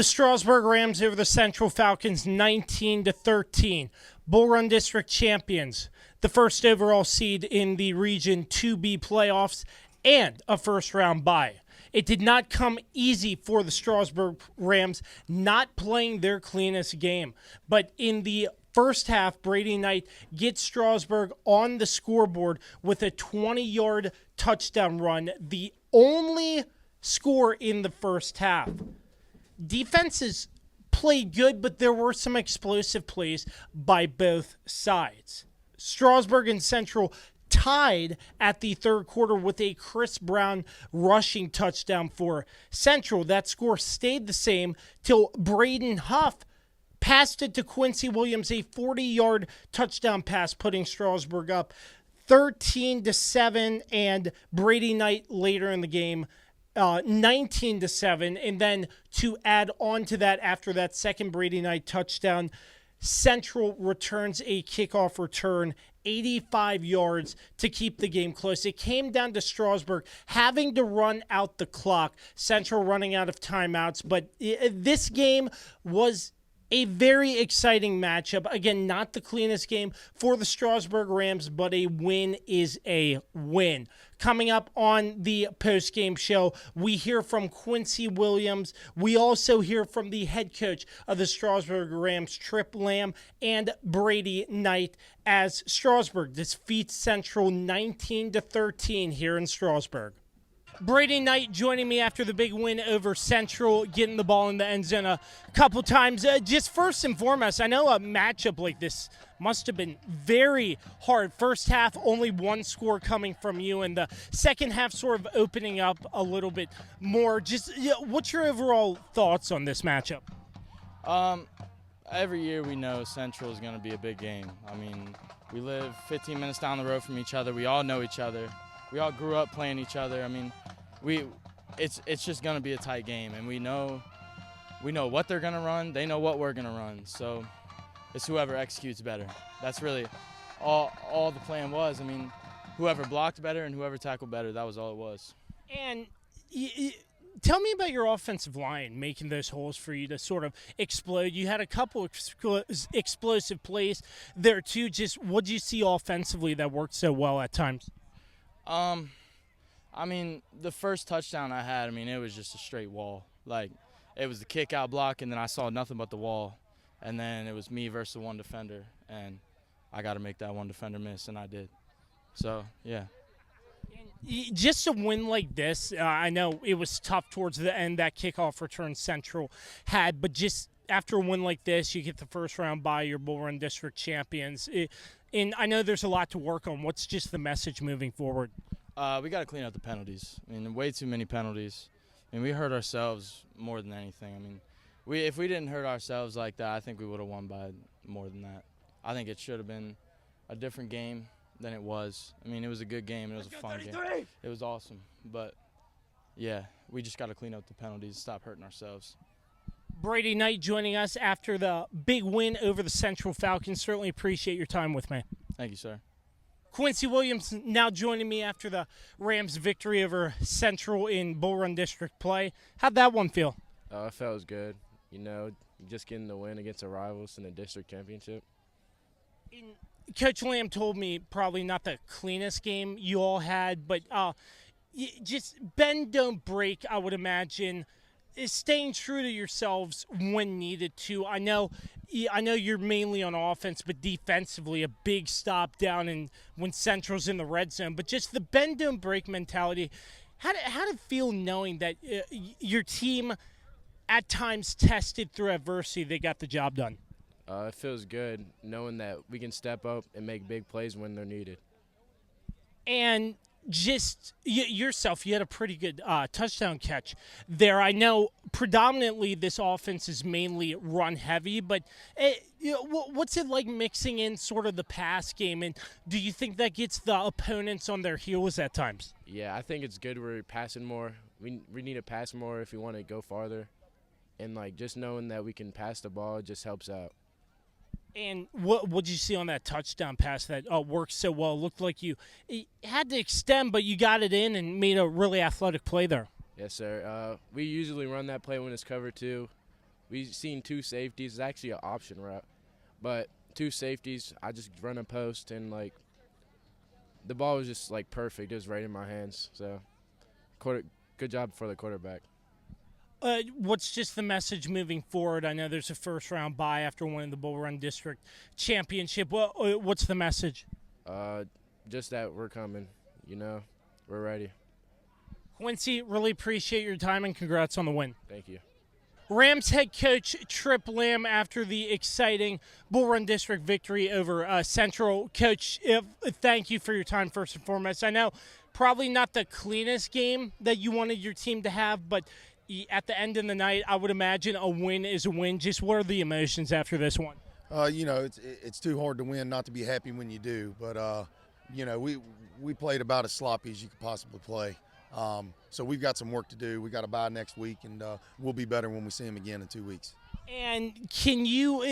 The Strasburg Rams over the Central Falcons 19-13. Bull Run District champions, the first overall seed in the Region 2B playoffs, and a first-round bye. It did not come easy for the Strasburg Rams, not playing their cleanest game. But in the first half, Brady Knight gets Strasburg on the scoreboard with a 20-yard touchdown run, the only score in the first half. Defenses played good, but there were some explosive plays by both sides. Strasburg and Central tied at the third quarter with a Chris Brown rushing touchdown for Central. That score stayed the same till Brayden Hough passed it to Quincy Williams, a 40-yard touchdown pass, putting Strasburg up 13-7, and Brady Knight later in the game 19-7, and then to add on to that, after that second Brady Knight touchdown, Central returns a kickoff return, 85 yards to keep the game close. It came down to Strasburg having to run out the clock, Central running out of timeouts, but this game was a very exciting matchup. Again, not the cleanest game for the Strasburg Rams, but a win is a win. Coming up on the post-game show, we hear from Quincy Williams. We also hear from the head coach of the Strasburg Rams, Tripp, and Brady Knight, as Strasburg defeats Central 19-13 here in Strasburg. Brady Knight joining me after the big win over Central, getting the ball in the end zone a couple times. Just first and foremost, I know a matchup like this must have been very hard. First half, only one score coming from you, and the second half sort of opening up a little bit more. Just what's your overall thoughts on this matchup? Every year we know Central is going to be a big game. I mean, we live 15 minutes down the road from each other. We all know each other. We all grew up playing each other. I mean, it's just going to be a tight game, and we know what they're going to run. They know what we're going to run. So it's whoever executes better. That's really all the plan was. I mean, whoever blocked better and whoever tackled better, that was all it was. And tell me about your offensive line making those holes for you to sort of explode. You had a couple explosive plays there too. Just what did you see offensively that worked so well at times? I mean, the first touchdown I had, it was just a straight wall. Like, it was the kick out block, and then I saw nothing but the wall. And then it was me versus one defender, and I got to make that one defender miss, and I did. So, yeah. Just a win like this, I know it was tough towards the end, that kickoff return Central had, but just after a win like this, you get the first round bye, your Bull Run District champions. And I know there's a lot to work on. What's just the message moving forward? We got to clean up the penalties. Way too many penalties. We hurt ourselves more than anything. If we didn't hurt ourselves like that, I think we would have won by more than that. I think it should have been a different game than it was. It was a good game. It was a fun game. It was awesome. But, yeah, we just got to clean up the penalties, stop hurting ourselves. Brady Knight joining us after the big win over the Central Falcons. Certainly appreciate your time with me. Thank you, sir. Quincy Williams now joining me after the Rams' victory over Central in Bull Run District play. How'd that one feel? It felt good. Just getting the win against the rivals in the district championship. Coach Lamb told me probably not the cleanest game you all had, but just bend, don't break, I would imagine. Is staying true to yourselves when needed to. I know you're mainly on offense, but defensively a big stop down and when Central's in the red zone. But just the bend don't break mentality. How did it feel knowing that your team at times tested through adversity, they got the job done? It feels good knowing that we can step up and make big plays when they're needed. And just yourself, you had a pretty good touchdown catch there. I know predominantly this offense is mainly run heavy, but what's it like mixing in sort of the pass game? And do you think that gets the opponents on their heels at times? Yeah, I think it's good we're passing more. We need to pass more if we want to go farther. And, just knowing that we can pass the ball just helps out. And what did you see on that touchdown pass that worked so well? It looked like you had to extend, but you got it in and made a really athletic play there. Yes, sir. We usually run that play when it's cover two. We seen 2 safeties. It's actually an option route, but 2 safeties. I just run a post, and like the ball was just like perfect. It was right in my hands. So, good job for the quarterback. What's just the message moving forward? I know there's a first-round bye after winning the Bull Run District Championship. What's the message? Just that we're coming. We're ready. Quincy, really appreciate your time and congrats on the win. Thank you. Rams head coach Tripp after the exciting Bull Run District victory over Central. Coach, thank you for your time first and foremost. I know probably not the cleanest game that you wanted your team to have, but at the end of the night, I would imagine a win is a win. Just what are the emotions after this one? It's too hard to win not to be happy when you do. But, we played about as sloppy as you could possibly play. So we've got some work to do. We got a bye next week, and we'll be better when we see them again in 2 weeks. And can you,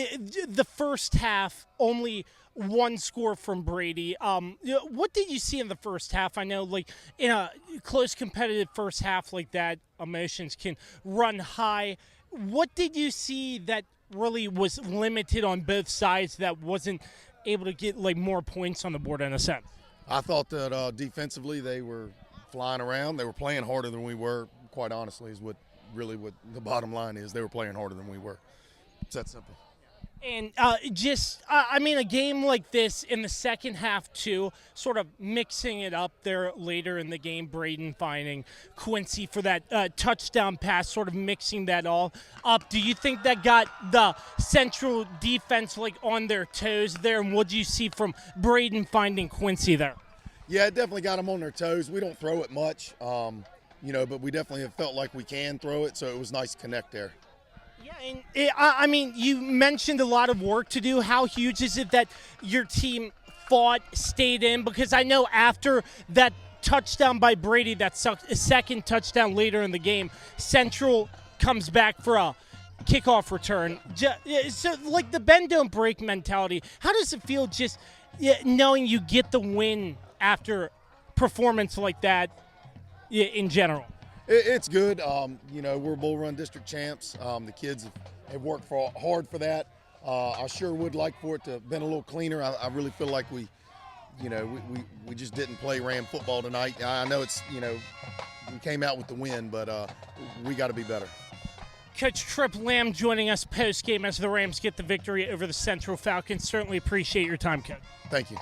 the first half, only one score from Brady. What did you see in the first half? I know, like, in a close competitive first half like that, emotions can run high. What did you see that really was limited on both sides that wasn't able to get, like, more points on the board in a sense? I thought that defensively they were flying around. They were playing harder than we were, quite honestly, is what the bottom line is. They were playing harder than we were. It's that simple. And a game like this in the second half, too, sort of mixing it up there later in the game, Brayden finding Quincy for that touchdown pass, sort of mixing that all up. Do you think that got the Central defense, like, on their toes there? And what do you see from Brayden finding Quincy there? Yeah, it definitely got them on their toes. We don't throw it much, but we definitely have felt like we can throw it, so it was nice to connect there. Yeah, and you mentioned a lot of work to do. How huge is it that your team stayed in? Because I know after that touchdown by Brady, that second touchdown later in the game, Central comes back for a kickoff return. So, like, the bend don't break mentality, how does it feel just knowing you get the win after performance like that in general? It's good. We're Bull Run District champs. The kids have worked hard for that. I sure would like for it to have been a little cleaner. I really feel like we just didn't play Ram football tonight. I know we came out with the win, but we got to be better. Coach Tripp joining us post-game as the Rams get the victory over the Central Falcons. Certainly appreciate your time, Coach. Thank you.